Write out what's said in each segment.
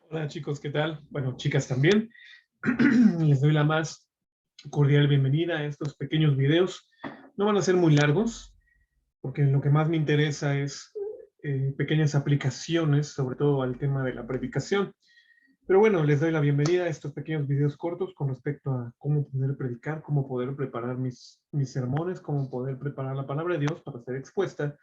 Hola chicos, ¿qué tal? Bueno, chicas también. Les doy la más cordial bienvenida a estos pequeños videos. No van a ser muy largos, porque lo que más me interesa es pequeñas aplicaciones, sobre todo al tema de la predicación. Pero bueno, les doy la bienvenida a estos pequeños videos cortos con respecto a cómo poder predicar, cómo poder preparar mis sermones, cómo poder preparar la palabra de Dios para ser expuesta,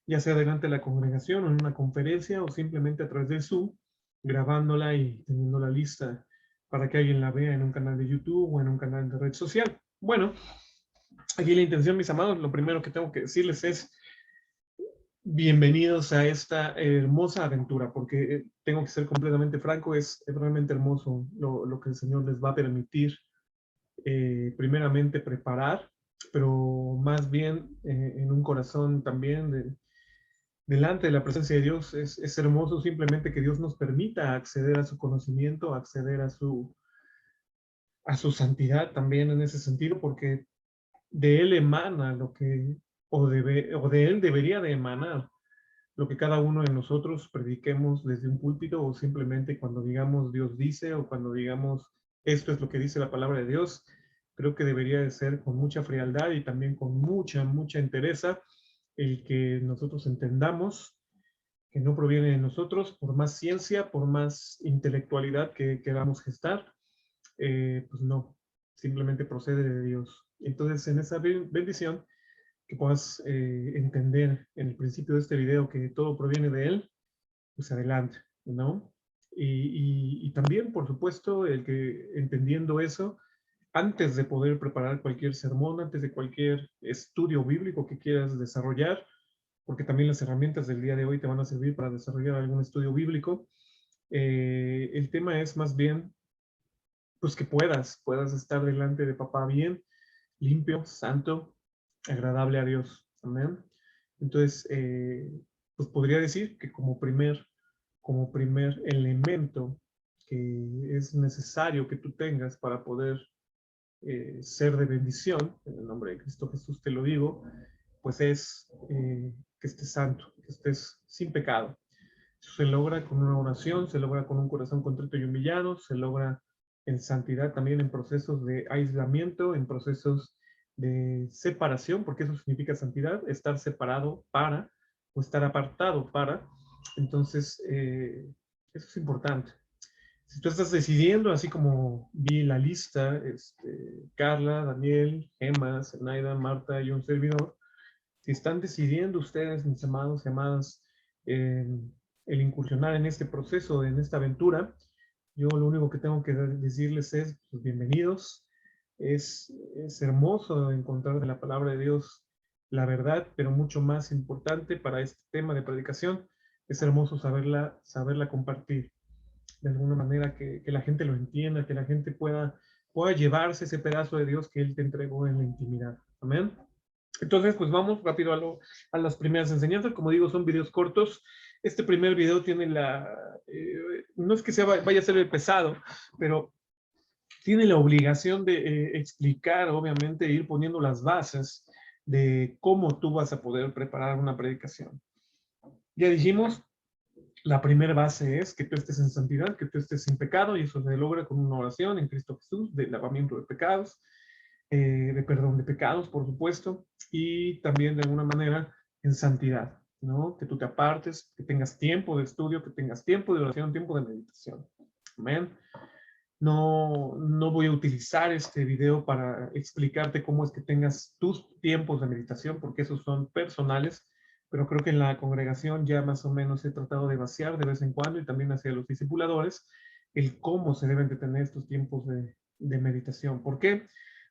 ya sea delante de la congregación o en una conferencia o simplemente a través de Zoom, grabándola y teniéndola lista para que alguien la vea en un canal de YouTube o en un canal de red social. Bueno, aquí la intención, mis amados, lo primero que tengo que decirles es bienvenidos a esta hermosa aventura, porque tengo que ser completamente franco, es realmente hermoso lo que el Señor les va a permitir, primeramente preparar, pero más bien en un corazón también delante de la presencia de Dios. Es hermoso simplemente que Dios nos permita acceder a su conocimiento, acceder a su santidad también en ese sentido, porque de Él emana lo que, o de Él debería de emanar lo que cada uno de nosotros prediquemos desde un púlpito o simplemente cuando digamos Dios dice o cuando digamos esto es lo que dice la palabra de Dios. Creo que debería de ser con mucha frialdad y también con mucha entereza el que nosotros entendamos que no proviene de nosotros, por más ciencia, por más intelectualidad que queramos gestar, pues no, simplemente procede de Dios. Entonces, en esa bendición, que puedas entender en el principio de este video que todo proviene de Él, pues adelante, ¿no? Y también, por supuesto, el que entendiendo eso, antes de poder preparar cualquier sermón, antes de cualquier estudio bíblico que quieras desarrollar, porque también las herramientas del día de hoy te van a servir para desarrollar algún estudio bíblico. El tema es más bien, pues que puedas estar delante de papá bien, limpio, santo, agradable a Dios. Amén. Entonces, pues podría decir que como primer elemento que es necesario que tú tengas para poder ser de bendición, en el nombre de Cristo Jesús te lo digo, pues es que estés santo, que estés sin pecado. Eso se logra con una oración, se logra con un corazón contrito y humillado, se logra en santidad también en procesos de aislamiento, en procesos de separación, porque eso significa santidad, estar separado para o estar apartado para. Entonces, eso es importante. Si tú estás decidiendo, así como vi la lista, Carla, Daniel, Gemma, Zenaida, Marta y un servidor, si están decidiendo ustedes, mis amados y amadas, el incursionar en este proceso, en esta aventura, yo lo único que tengo que decirles es, pues, bienvenidos. Es hermoso encontrar de la palabra de Dios la verdad, pero mucho más importante para este tema de predicación, es hermoso saberla compartir de alguna manera, que la gente lo entienda, que la gente pueda llevarse ese pedazo de Dios que Él te entregó en la intimidad. Amén. Entonces, pues vamos rápido a las primeras enseñanzas. Como digo, son videos cortos. Este primer video tiene no es que vaya a ser pesado, pero tiene la obligación de explicar, obviamente, ir poniendo las bases de cómo tú vas a poder preparar una predicación. Ya dijimos, la primera base es que tú estés en santidad, que tú estés sin pecado, y eso se logra con una oración en Cristo Jesús, de lavamiento de pecados, de perdón de pecados, por supuesto, y también de alguna manera en santidad, ¿no? Que tú te apartes, que tengas tiempo de estudio, que tengas tiempo de oración, tiempo de meditación. Amén. No voy a utilizar este video para explicarte cómo es que tengas tus tiempos de meditación, porque esos son personales, pero creo que en la congregación ya más o menos he tratado de vaciar de vez en cuando y también hacia los discipuladores el cómo se deben de tener estos tiempos de meditación. ¿Por qué?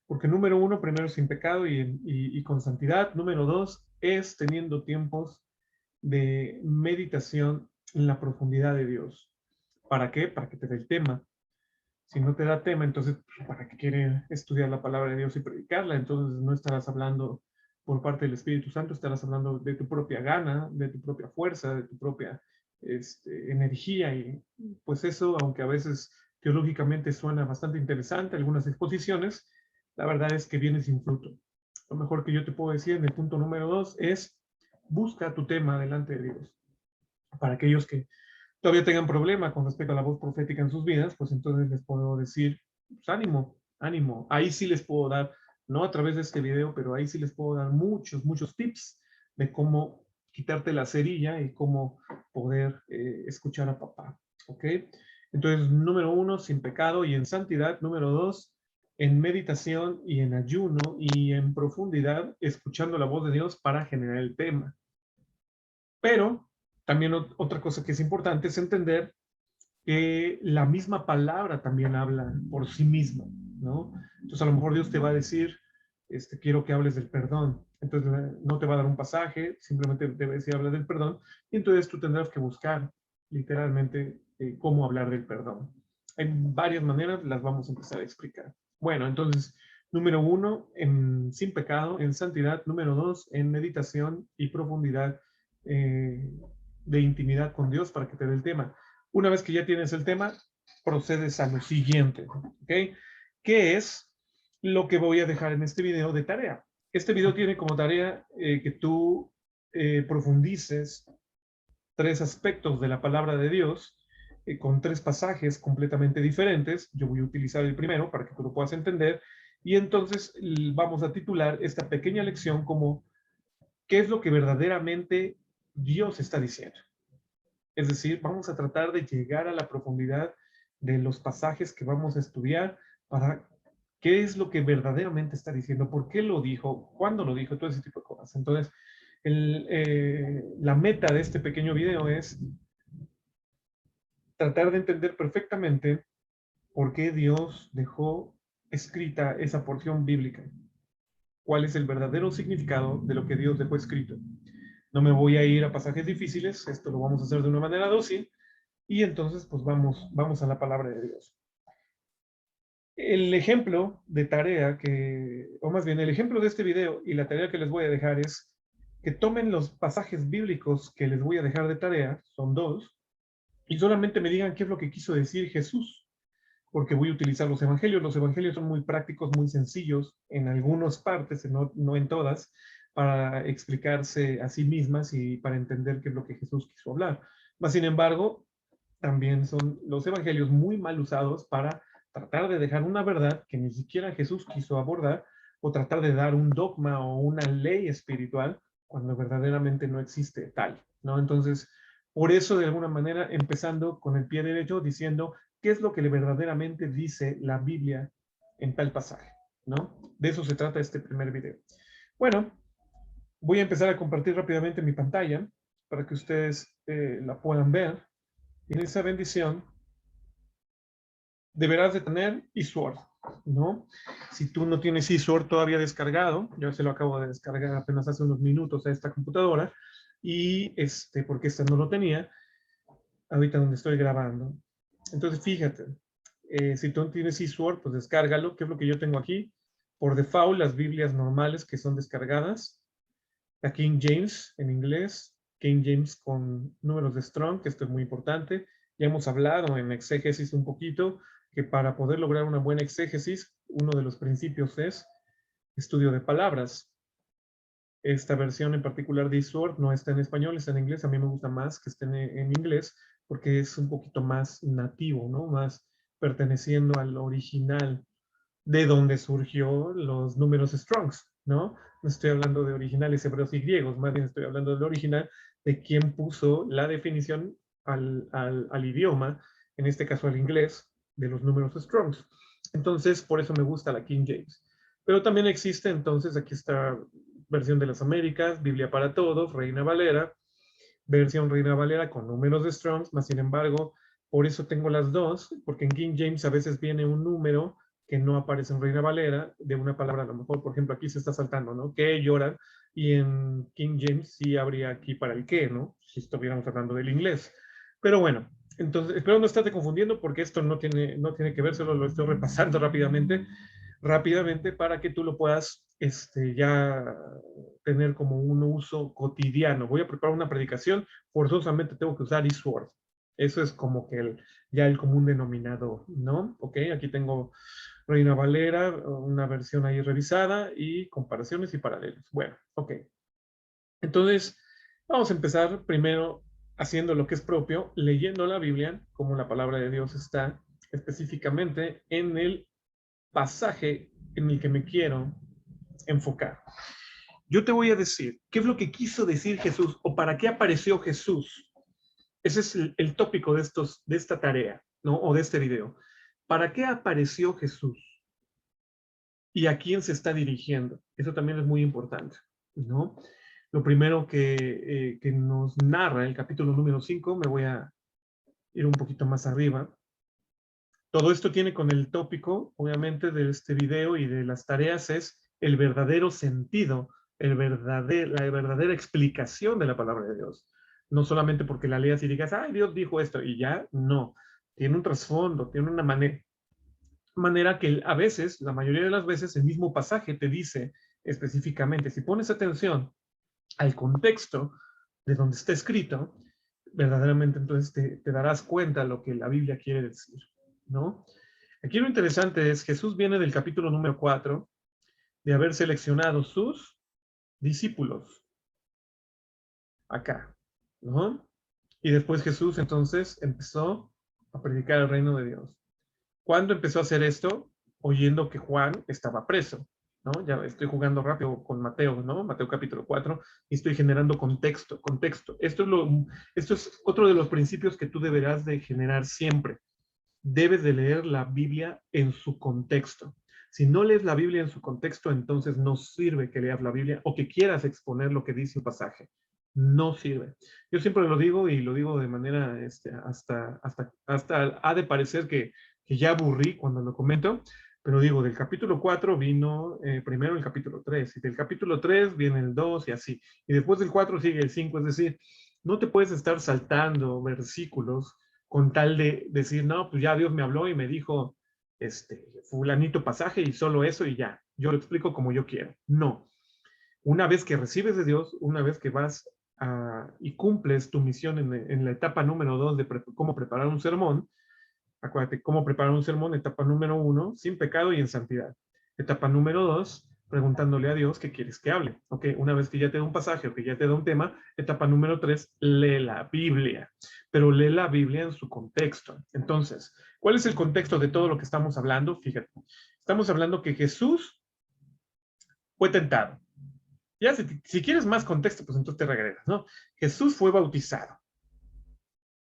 Porque número uno, primero sin pecado y con santidad. Número dos, es teniendo tiempos de meditación en la profundidad de Dios. ¿Para qué? Para que te dé el tema. Si no te da tema, entonces, ¿para qué quiere estudiar la palabra de Dios y predicarla? Entonces no estarás hablando por parte del Espíritu Santo, estarás hablando de tu propia gana, de tu propia fuerza, de tu propia energía. Y pues eso, aunque a veces teológicamente suena bastante interesante, algunas exposiciones, la verdad es que viene sin fruto. Lo mejor que yo te puedo decir en el punto número 2 es busca tu tema delante de Dios. Para aquellos que todavía tengan problema con respecto a la voz profética en sus vidas, pues entonces les puedo decir, pues ánimo, ánimo. Ahí sí les puedo dar, no a través de este video, pero ahí sí les puedo dar muchos, muchos tips de cómo quitarte la cerilla y cómo poder escuchar a papá. ¿Ok? Entonces, número 1, sin pecado y en santidad. Número 2, en meditación y en ayuno y en profundidad, escuchando la voz de Dios para generar el tema. Pero también otra cosa que es importante es entender que la misma palabra también habla por sí misma, ¿no? Entonces a lo mejor Dios te va a decir, quiero que hables del perdón. Entonces no te va a dar un pasaje, simplemente te va a decir, habla del perdón, y entonces tú tendrás que buscar literalmente cómo hablar del perdón. Hay varias maneras, las vamos a empezar a explicar. Bueno, entonces, número 1, sin pecado, en santidad. Número 2, en meditación y profundidad de intimidad con Dios para que te dé el tema. Una vez que ya tienes el tema, procedes a lo siguiente, ¿ok? ¿Qué es lo que voy a dejar en este video de tarea? Este video tiene como tarea que tú profundices 3 aspectos de la palabra de Dios con 3 pasajes completamente diferentes. Yo voy a utilizar el primero para que tú lo puedas entender y entonces vamos a titular esta pequeña lección como ¿qué es lo que verdaderamente Dios está diciendo? Es decir, vamos a tratar de llegar a la profundidad de los pasajes que vamos a estudiar para qué es lo que verdaderamente está diciendo, por qué lo dijo, cuándo lo dijo, todo ese tipo de cosas. Entonces, la meta de este pequeño video es tratar de entender perfectamente por qué Dios dejó escrita esa porción bíblica. ¿Cuál es el verdadero significado de lo que Dios dejó escrito? No me voy a ir a pasajes difíciles, esto lo vamos a hacer de una manera dócil, y entonces pues vamos a la palabra de Dios. El ejemplo de tarea o más bien el ejemplo de este video y la tarea que les voy a dejar es que tomen los pasajes bíblicos que les voy a dejar de tarea, son 2, y solamente me digan qué es lo que quiso decir Jesús, porque voy a utilizar los evangelios. Los evangelios son muy prácticos, muy sencillos, en algunas partes, no en todas, para explicarse a sí mismas y para entender qué es lo que Jesús quiso hablar. Mas, sin embargo, también son los evangelios muy mal usados para tratar de dejar una verdad que ni siquiera Jesús quiso abordar o tratar de dar un dogma o una ley espiritual cuando verdaderamente no existe tal, ¿no? Entonces, por eso, de alguna manera, empezando con el pie derecho, diciendo qué es lo que verdaderamente dice la Biblia en tal pasaje, ¿no? De eso se trata este primer video. Bueno, voy a empezar a compartir rápidamente mi pantalla para que ustedes la puedan ver. Y en esa bendición deberás de tener eSword, ¿no? Si tú no tienes eSword todavía descargado, yo se lo acabo de descargar apenas hace unos minutos a esta computadora, y porque esta no lo tenía, ahorita donde estoy grabando. Entonces, fíjate, si tú tienes eSword, pues descárgalo, que es lo que yo tengo aquí. Por default, las Biblias normales que son descargadas, la King James en inglés, King James con números de Strong, que esto es muy importante. Ya hemos hablado en exégesis un poquito, que para poder lograr una buena exégesis, uno de los principios es estudio de palabras. Esta versión en particular de eSword no está en español, está en inglés. A mí me gusta más que esté en inglés porque es un poquito más nativo, ¿no? Más perteneciendo al original de donde surgió los números Strongs, ¿no? No estoy hablando de originales hebreos y griegos, más bien estoy hablando del original de quien puso la definición al idioma, en este caso al inglés, de los números Strongs. Entonces, por eso me gusta la King James. Pero también existe, entonces, aquí está versión de las Américas, Biblia para Todos, Reina Valera, versión Reina Valera con números de Strongs, más sin embargo, por eso tengo las dos, porque en King James a veces viene un número que no aparece en Reina Valera, de una palabra a lo mejor, por ejemplo, aquí se está saltando, ¿no? Que lloran, y en King James sí habría aquí para el qué, ¿no? Si estuviéramos hablando del inglés. Pero bueno, entonces, espero no estarte confundiendo porque esto no tiene que ver, solo lo estoy repasando rápidamente para que tú lo puedas ya tener como un uso cotidiano. Voy a preparar una predicación, forzosamente tengo que usar eSword. Eso es como que ya el común denominador, ¿no? Ok, aquí tengo Reina Valera, una versión ahí revisada y comparaciones y paralelos. Bueno, ok. Entonces, vamos a empezar primero haciendo lo que es propio, leyendo la Biblia, como la palabra de Dios está específicamente en el pasaje en el que me quiero enfocar. Yo te voy a decir, ¿qué es lo que quiso decir Jesús o para qué apareció Jesús? Ese es el tópico de esta tarea, ¿no? O de este video. ¿Para qué apareció Jesús? ¿Y a quién se está dirigiendo? Eso también es muy importante, ¿no? Lo primero que nos narra el capítulo número 5, me voy a ir un poquito más arriba. Todo esto tiene con el tópico, obviamente, de este video y de las tareas es el verdadero sentido, la verdadera explicación de la palabra de Dios. No solamente porque la leas y digas, ay, Dios dijo esto, y ya, no. Tiene un trasfondo, tiene una manera que a veces, la mayoría de las veces, el mismo pasaje te dice específicamente, si pones atención al contexto de donde está escrito, verdaderamente entonces te darás cuenta de lo que la Biblia quiere decir, ¿no? Aquí lo interesante es, Jesús viene del capítulo número 4, de haber seleccionado sus discípulos, acá, ¿no? Y después Jesús entonces empezó a predicar el reino de Dios. ¿Cuándo empezó a hacer esto? Oyendo que Juan estaba preso, ¿no? Ya estoy jugando rápido con Mateo, ¿no? Mateo capítulo 4, y estoy generando contexto. Esto es otro de los principios que tú deberás de generar siempre. Debes de leer la Biblia en su contexto. Si no lees la Biblia en su contexto, entonces no sirve que leas la Biblia o que quieras exponer lo que dice un pasaje. No sirve. Yo siempre lo digo y lo digo de manera, hasta ha de parecer que ya aburrí cuando lo comento, pero digo, del capítulo 4 vino primero el capítulo 3, y del capítulo 3 viene el 2 y así. Y después del 4 sigue el 5, es decir, no te puedes estar saltando versículos con tal de decir, no, pues ya Dios me habló y me dijo, fulanito pasaje y solo eso y ya, yo lo explico como yo quiero. No, una vez que recibes de Dios, una vez que vas y cumples tu misión en la etapa número 2 de cómo preparar un sermón, acuérdate, cómo preparar un sermón, etapa número 1, sin pecado y en santidad. Etapa número 2, preguntándole a Dios qué quieres que hable. Ok, una vez que ya te da un pasaje o que ya te da un tema, etapa número 3, lee la Biblia, pero lee la Biblia en su contexto. Entonces, ¿cuál es el contexto de todo lo que estamos hablando? Fíjate, estamos hablando que Jesús fue tentado. Ya, si quieres más contexto, pues entonces te regresas, ¿no? Jesús fue bautizado.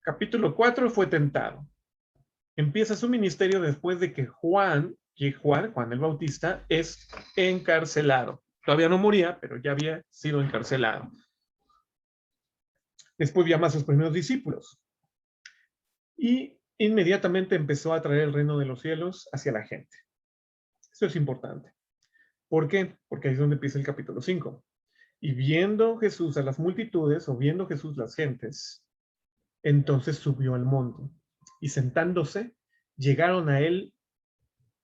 Capítulo 4 fue tentado. Empieza su ministerio después de que Juan el Bautista, es encarcelado. Todavía no moría, pero ya había sido encarcelado. Después llama a sus primeros discípulos y inmediatamente empezó a traer el reino de los cielos hacia la gente. Eso es importante. ¿Por qué? Porque ahí es donde empieza el capítulo 5. Y viendo Jesús a las multitudes, o viendo Jesús las gentes, entonces subió al monte. Y sentándose, llegaron a él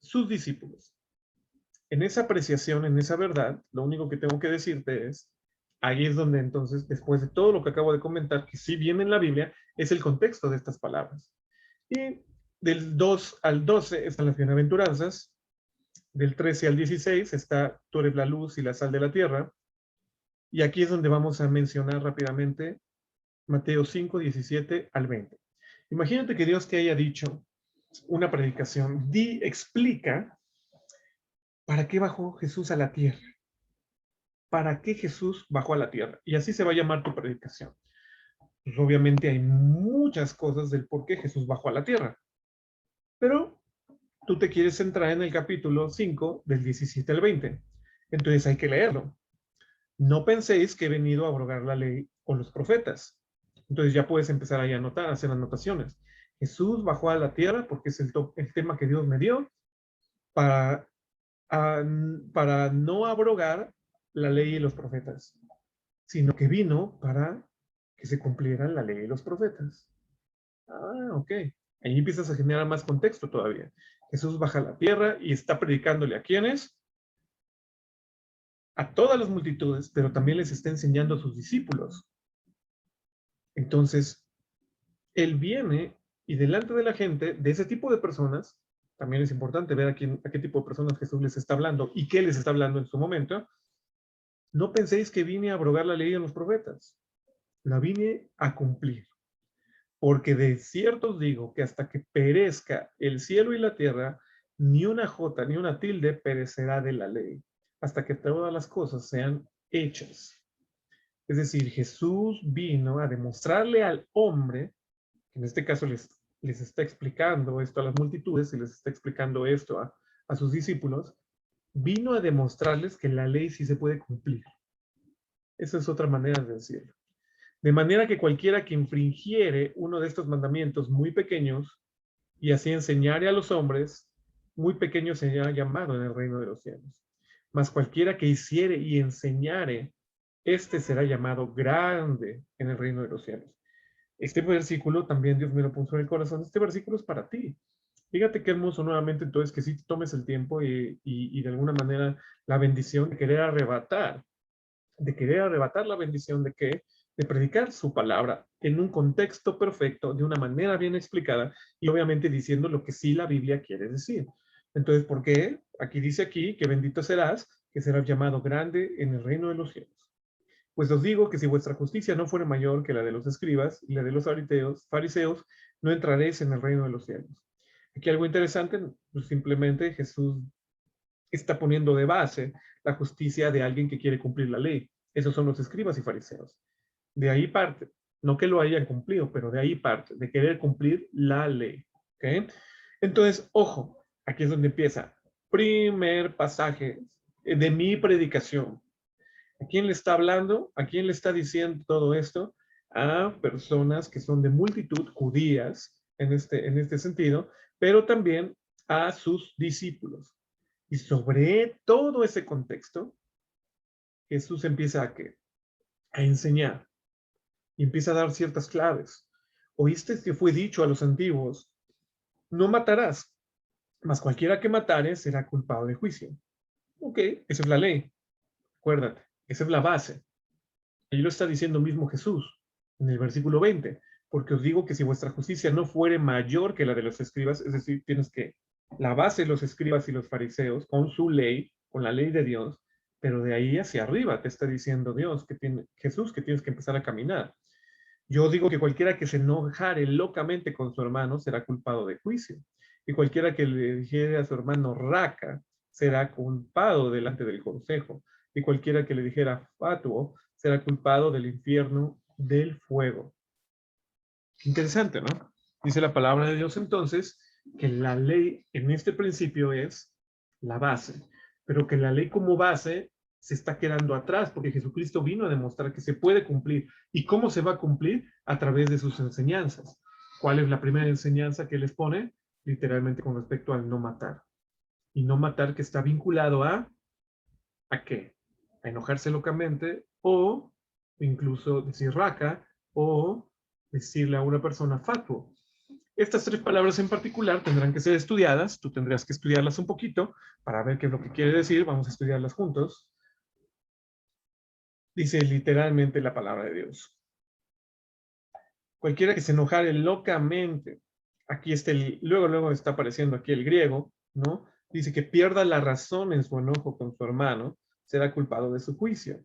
sus discípulos. En esa apreciación, en esa verdad, lo único que tengo que decirte es, ahí es donde entonces, después de todo lo que acabo de comentar, que sí viene en la Biblia, es el contexto de estas palabras. Y del 2 al 12 están las bienaventuranzas, del 13 al 16 está tú eres la luz y la sal de la tierra, y aquí es donde vamos a mencionar rápidamente Mateo 5, 17 al 20. Imagínate que Dios te haya dicho una predicación, explica para qué bajó Jesús a la tierra. ¿Para qué Jesús bajó a la tierra? Y así se va a llamar tu predicación. Pues obviamente hay muchas cosas del por qué Jesús bajó a la tierra. Pero tú te quieres centrar en el capítulo 5, del 17 al 20. Entonces hay que leerlo. No penséis que he venido a abrogar la ley o los profetas. Entonces ya puedes empezar ahí a anotar, a hacer anotaciones. Jesús bajó a la tierra porque es el tema que Dios me dio para, para no abrogar la ley y los profetas, sino que vino para que se cumplieran la ley y los profetas. Ah, ok. Ahí empiezas a generar más contexto todavía. Jesús baja a la tierra y está predicándole a quiénes, a todas las multitudes, pero también les está enseñando a sus discípulos. Entonces, él viene y delante de la gente, de ese tipo de personas, también es importante ver a qué tipo de personas Jesús les está hablando y qué les está hablando en su momento. No penséis que vine a abrogar la ley de los profetas. La vine a cumplir. Porque de cierto os digo que hasta que perezca el cielo y la tierra, ni una jota ni una tilde perecerá de la ley, hasta que todas las cosas sean hechas. Es decir, Jesús vino a demostrarle al hombre, que en este caso les está explicando esto a las multitudes y les está explicando esto a sus discípulos, vino a demostrarles que la ley sí se puede cumplir. Esa es otra manera de decirlo. De manera que cualquiera que infringiere uno de estos mandamientos muy pequeños y así enseñare a los hombres, muy pequeño será llamado en el reino de los cielos. Mas cualquiera que hiciere y enseñare, este será llamado grande en el reino de los cielos. Este versículo también Dios me lo puso en el corazón. Este versículo es para ti. Fíjate qué hermoso nuevamente entonces que sí tomes el tiempo y de alguna manera la bendición de querer arrebatar la bendición de que de predicar su palabra en un contexto perfecto, de una manera bien explicada y obviamente diciendo lo que sí la Biblia quiere decir. Entonces, ¿por qué? Aquí dice aquí que bendito serás, que serás llamado grande en el reino de los cielos. Pues os digo que si vuestra justicia no fuera mayor que la de los escribas y la de los fariseos, no entraréis en el reino de los cielos. Aquí algo interesante, pues simplemente Jesús está poniendo de base la justicia de alguien que quiere cumplir la ley. Esos son los escribas y fariseos. De ahí parte, no que lo hayan cumplido, pero de ahí parte, de querer cumplir la ley. ¿Okay? Entonces, ojo, aquí es donde empieza. Primer pasaje de mi predicación. ¿A quién le está hablando? ¿A quién le está diciendo todo esto? A personas que son de multitud judías en este sentido, pero también a sus discípulos. Y sobre todo ese contexto, Jesús empieza a enseñar y empieza a dar ciertas claves. Oíste que fue dicho a los antiguos, no matarás, mas cualquiera que matare será culpado de juicio. Ok, esa es la ley, acuérdate, esa es la base. Ahí lo está diciendo mismo Jesús en el versículo 20, porque os digo que si vuestra justicia no fuere mayor que la de los escribas, es decir, tienes que la base de los escribas y los fariseos con su ley, con la ley de Dios, pero de ahí hacia arriba te está diciendo Dios que tiene Jesús que tienes que empezar a caminar. Yo digo que cualquiera que se enojare locamente con su hermano será culpado de juicio, y cualquiera que le dijere a su hermano raca será culpado delante del consejo, y cualquiera que le dijera fatuo será culpado del infierno del fuego. Interesante, ¿no? Dice la palabra de Dios entonces que la ley en este principio es la base, pero que la ley como base se está quedando atrás porque Jesucristo vino a demostrar que se puede cumplir. ¿Y cómo se va a cumplir? A través de sus enseñanzas. ¿Cuál es la primera enseñanza que les pone? Literalmente con respecto al no matar. Y no matar que está vinculado ¿a qué? A enojarse locamente o incluso decir raca o decirle a una persona fatuo. Estas tres palabras en particular tendrán que ser estudiadas, tú tendrás que estudiarlas un poquito para ver qué es lo que quiere decir, vamos a estudiarlas juntos. Dice literalmente la palabra de Dios. Cualquiera que se enojare locamente, aquí está luego está apareciendo aquí el griego, ¿no? Dice que pierda la razón en su enojo con su hermano, será culpado de su juicio.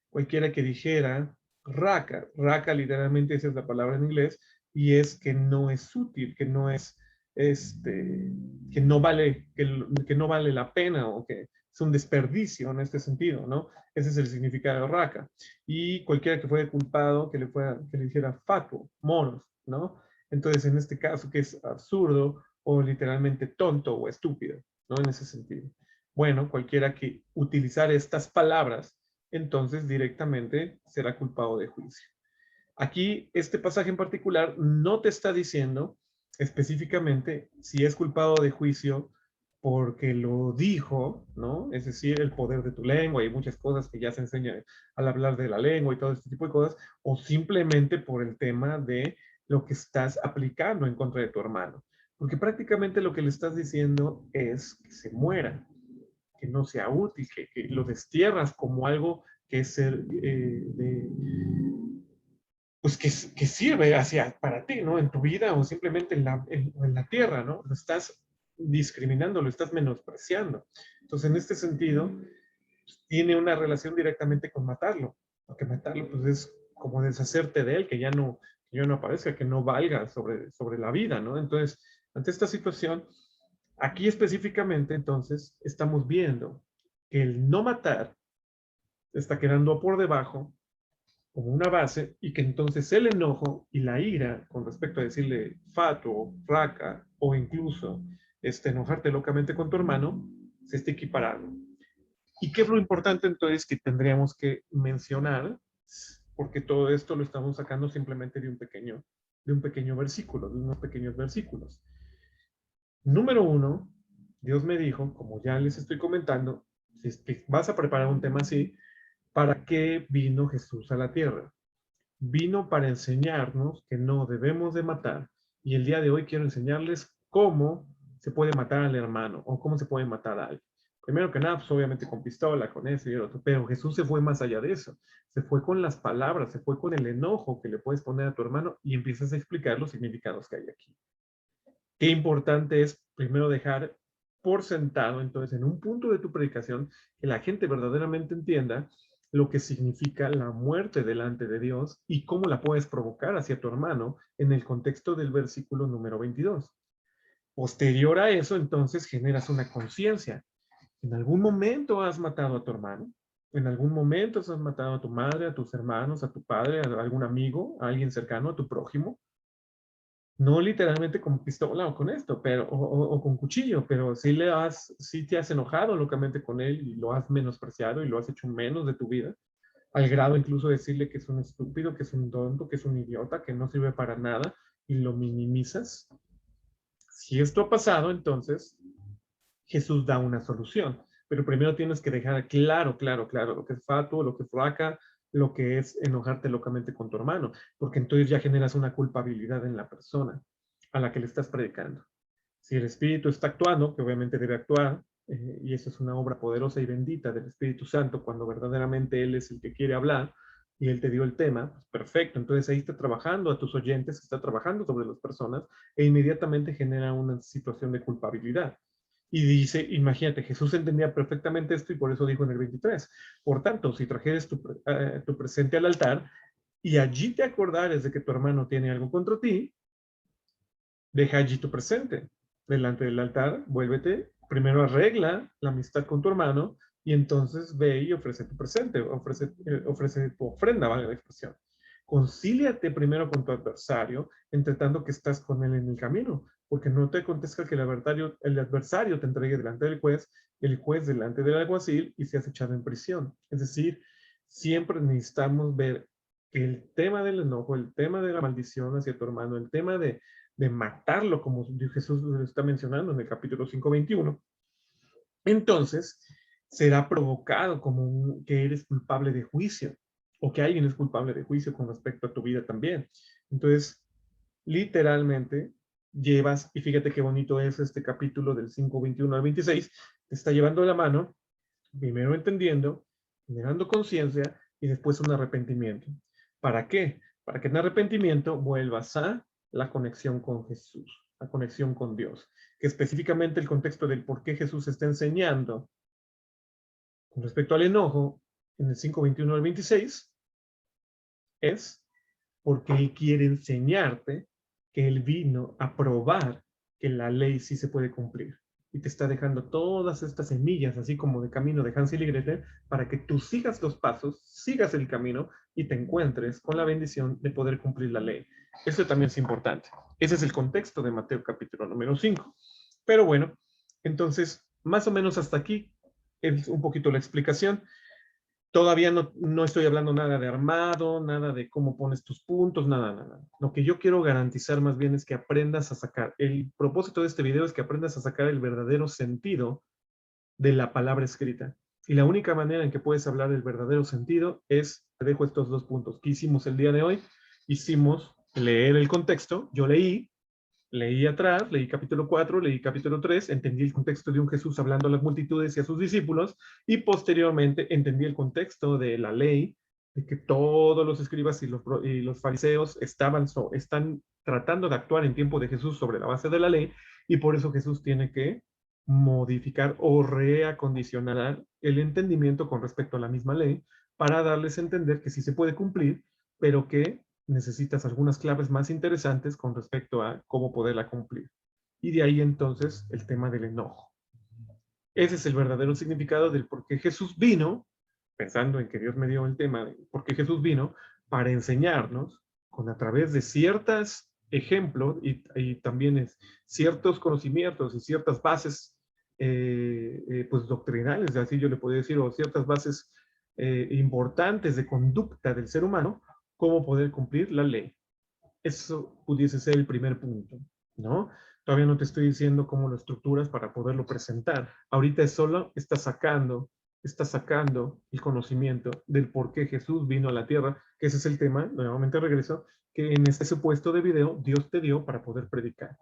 Cualquiera que dijera raca literalmente esa es la palabra en inglés, y es que no es útil, que no es, que no vale, que no vale la pena o que es un desperdicio en este sentido, ¿no? Ese es el significado de raca. Y cualquiera que fuera culpado, que le dijera fatuo, monos, ¿no? Entonces, en este caso, que es absurdo o literalmente tonto o estúpido, ¿no? En ese sentido. Bueno, cualquiera que utilizar estas palabras entonces directamente será culpado de juicio. Aquí, este pasaje en particular no te está diciendo específicamente si es culpado de juicio porque lo dijo, ¿no? Es decir, el poder de tu lengua y muchas cosas que ya se enseñan al hablar de la lengua y todo este tipo de cosas, o simplemente por el tema de lo que estás aplicando en contra de tu hermano. Porque prácticamente lo que le estás diciendo es que se muera, que no sea útil, que lo destierras como algo que es ser, pues que sirve para ti, ¿no? En tu vida o simplemente en la tierra, ¿no? Lo estás discriminando, lo estás menospreciando. Entonces, en este sentido, tiene una relación directamente con matarlo, porque matarlo, pues es como deshacerte de él, que yo no aparezca, que no valga sobre la vida, ¿no? Entonces, ante esta situación, aquí específicamente, entonces, estamos viendo que el no matar está quedando por debajo como una base y que entonces el enojo y la ira con respecto a decirle fato, flaca o incluso enojarte locamente con tu hermano se esté equiparando. ¿Y qué es lo importante entonces que tendríamos que mencionar? Porque todo esto lo estamos sacando simplemente de un pequeño versículo, de unos pequeños versículos. Número uno, Dios me dijo, como ya les estoy comentando, si es que vas a preparar un tema así, ¿para qué vino Jesús a la tierra? Vino para enseñarnos que no debemos de matar. Y el día de hoy quiero enseñarles cómo se puede matar al hermano o cómo se puede matar a alguien. Primero que nada, pues obviamente con pistola, con eso y el otro, pero Jesús se fue más allá de eso. Se fue con las palabras, se fue con el enojo que le puedes poner a tu hermano y empiezas a explicar los significados que hay aquí. Qué importante es primero dejar por sentado, entonces, en un punto de tu predicación, que la gente verdaderamente entienda lo que significa la muerte delante de Dios y cómo la puedes provocar hacia tu hermano en el contexto del versículo número 22. Posterior a eso, entonces, generas una conciencia. ¿En algún momento has matado a tu hermano? ¿En algún momento has matado a tu madre, a tus hermanos, a tu padre, a algún amigo, a alguien cercano, a tu prójimo? No literalmente con pistola o con esto, pero, o con cuchillo, pero sí te has enojado locamente con él y lo has menospreciado y lo has hecho menos de tu vida, al grado incluso de decirle que es un estúpido, que es un tonto, que es un idiota, que no sirve para nada y lo minimizas. Si esto ha pasado, entonces Jesús da una solución. Pero primero tienes que dejar claro lo que es fatuo, lo que es flaca, lo que es enojarte locamente con tu hermano, porque entonces ya generas una culpabilidad en la persona a la que le estás predicando. Si el Espíritu está actuando, que obviamente debe actuar, y eso es una obra poderosa y bendita del Espíritu Santo, cuando verdaderamente Él es el que quiere hablar y Él te dio el tema, pues perfecto. Entonces ahí está trabajando a tus oyentes, está trabajando sobre las personas e inmediatamente genera una situación de culpabilidad. Y dice, imagínate, Jesús entendía perfectamente esto y por eso dijo en el 23, por tanto, si trajeres tu presente al altar y allí te acordares de que tu hermano tiene algo contra ti, deja allí tu presente. Delante del altar, vuélvete, primero arregla la amistad con tu hermano y entonces ve y ofrece tu presente, ofrece tu ofrenda, valga la expresión. Concíliate primero con tu adversario, entre tanto que estás con él en el camino, porque no te acontezca que el adversario te entregue delante del juez, el juez delante del alguacil y seas echado en prisión. Es decir, siempre necesitamos ver que el tema del enojo, el tema de la maldición hacia tu hermano, el tema de matarlo, como Jesús lo está mencionando en el capítulo 5:21, entonces será provocado como que eres culpable de juicio o que alguien es culpable de juicio con respecto a tu vida también. Entonces, literalmente llevas, y fíjate qué bonito es este capítulo del 5:21 al 26, te está llevando de la mano, primero entendiendo, generando conciencia y después un arrepentimiento. ¿Para qué? Para que en arrepentimiento vuelvas a la conexión con Jesús, la conexión con Dios, que específicamente el contexto del por qué Jesús está enseñando con respecto al enojo en el 5:21 al 26 es porque Él quiere enseñarte que Él vino a probar que la ley sí se puede cumplir. Y te está dejando todas estas semillas, así como de camino de Hansel y Gretel, para que tú sigas los pasos, sigas el camino y te encuentres con la bendición de poder cumplir la ley. Eso también es importante. Ese es el contexto de Mateo capítulo número 5. Pero bueno, entonces, más o menos hasta aquí es un poquito la explicación. Todavía no estoy hablando nada de armado, nada de cómo pones tus puntos, nada. Lo que yo quiero garantizar más bien es que aprendas a sacar. El propósito de este video es que aprendas a sacar el verdadero sentido de la palabra escrita. Y la única manera en que puedes hablar del verdadero sentido es, te dejo estos dos puntos. ¿Qué hicimos el día de hoy? Hicimos leer el contexto. Yo leí atrás, leí capítulo 4, leí capítulo 3, entendí el contexto de un Jesús hablando a las multitudes y a sus discípulos, y posteriormente entendí el contexto de la ley, de que todos los escribas y los fariseos están tratando de actuar en tiempo de Jesús sobre la base de la ley, y por eso Jesús tiene que modificar o reacondicionar el entendimiento con respecto a la misma ley para darles a entender que sí se puede cumplir, pero que necesitas algunas claves más interesantes con respecto a cómo poderla cumplir. Y de ahí entonces el tema del enojo. Ese es el verdadero significado del por qué Jesús vino, pensando en que Dios me dio el tema de por qué Jesús vino, para enseñarnos con a través de ciertos ejemplos y también ciertos conocimientos y ciertas bases pues doctrinales, así yo le podría decir, o ciertas bases importantes de conducta del ser humano, cómo poder cumplir la ley. Eso pudiese ser el primer punto, ¿no? Todavía no te estoy diciendo cómo lo estructuras para poderlo presentar. Ahorita es solo está sacando el conocimiento del por qué Jesús vino a la tierra, que ese es el tema, nuevamente regreso, que en este supuesto de video Dios te dio para poder predicar.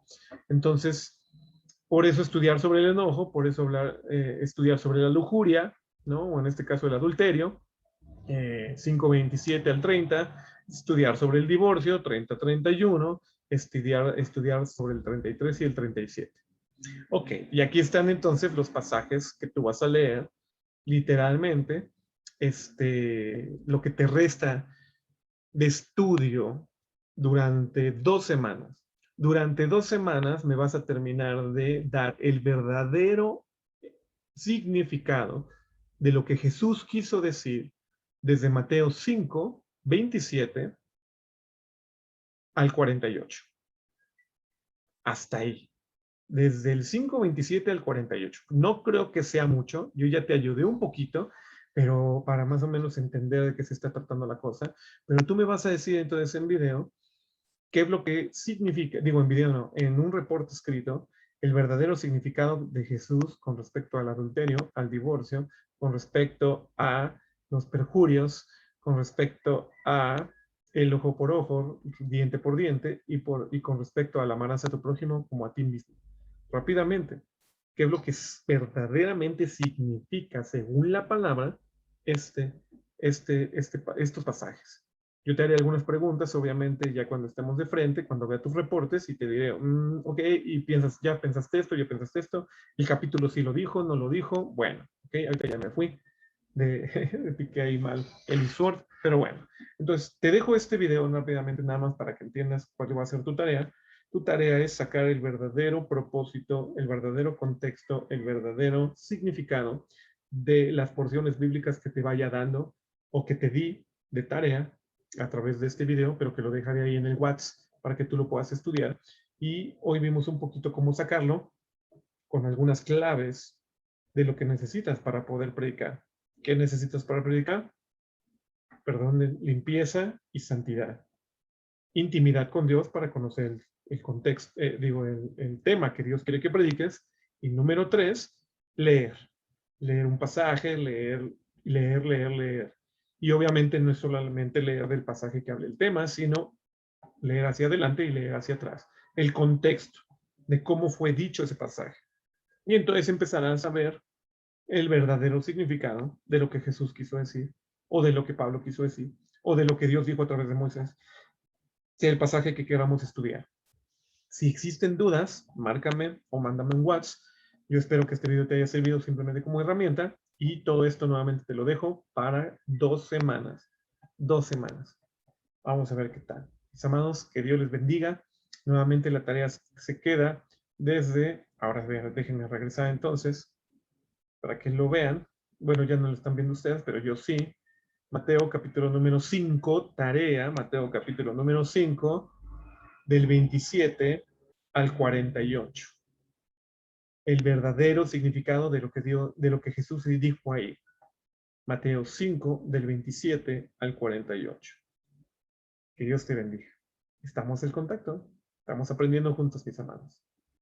Entonces, por eso estudiar sobre el enojo, por eso estudiar sobre la lujuria, ¿no? O en este caso el adulterio, 5:27 al 30, estudiar sobre el divorcio, 30-31, estudiar sobre el 33 y el 37. Ok, y aquí están entonces los pasajes que tú vas a leer, literalmente, lo que te resta de estudio durante 2 semanas. Durante 2 semanas me vas a terminar de dar el verdadero significado de lo que Jesús quiso decir desde Mateo 5:27 al 48. Hasta ahí. Desde el 5:27 al 48. No creo que sea mucho. Yo ya te ayudé un poquito, pero para más o menos entender de qué se está tratando la cosa. Pero tú me vas a decir entonces en video qué es lo que significa, digo en video no, en un reporte escrito, el verdadero significado de Jesús con respecto al adulterio, al divorcio, con respecto a los perjurios, con respecto a el ojo por ojo, diente por diente, y con respecto a la amarás a tu prójimo como a ti mismo. Rápidamente, ¿qué es lo que verdaderamente significa, según la palabra, estos pasajes? Yo te haré algunas preguntas, obviamente, ya cuando estemos de frente, cuando vea tus reportes, y te diré, ok, y ya pensaste esto, ya pensaste esto, el capítulo sí lo dijo, no lo dijo, bueno, ok, ahorita ya me fui, de piqué ahí mal el sword, pero bueno. Entonces, te dejo este video rápidamente, nada más para que entiendas cuál va a ser tu tarea. Tu tarea es sacar el verdadero propósito, el verdadero contexto, el verdadero significado de las porciones bíblicas que te vaya dando o que te di de tarea a través de este video, pero que lo dejaré ahí en el WhatsApp para que tú lo puedas estudiar. Y hoy vimos un poquito cómo sacarlo con algunas claves de lo que necesitas para poder predicar. ¿Qué necesitas para predicar? Perdón, limpieza y santidad. Intimidad con Dios para conocer el contexto, el tema que Dios quiere que prediques. Y número 3, leer. Leer un pasaje, leer. Y obviamente no es solamente leer del pasaje que hable el tema, sino leer hacia adelante y leer hacia atrás. El contexto de cómo fue dicho ese pasaje. Y entonces empezarás a ver el verdadero significado de lo que Jesús quiso decir, o de lo que Pablo quiso decir, o de lo que Dios dijo a través de Moisés, sea el pasaje que queramos estudiar. Si existen dudas, márcame o mándame un WhatsApp. Yo espero que este video te haya servido simplemente como herramienta, y todo esto nuevamente te lo dejo para 2 semanas. 2 semanas. Vamos a ver qué tal. Mis amados, que Dios les bendiga. Nuevamente la tarea se queda desde, ahora déjenme regresar entonces, para que lo vean. Bueno, ya no lo están viendo ustedes, pero yo sí. Mateo capítulo número 5, tarea, Mateo capítulo número 5, del 27 al 48. El verdadero significado de lo que Jesús dijo ahí. Mateo 5, del 27 al 48. Que Dios te bendiga. Estamos en contacto. Estamos aprendiendo juntos, mis amados.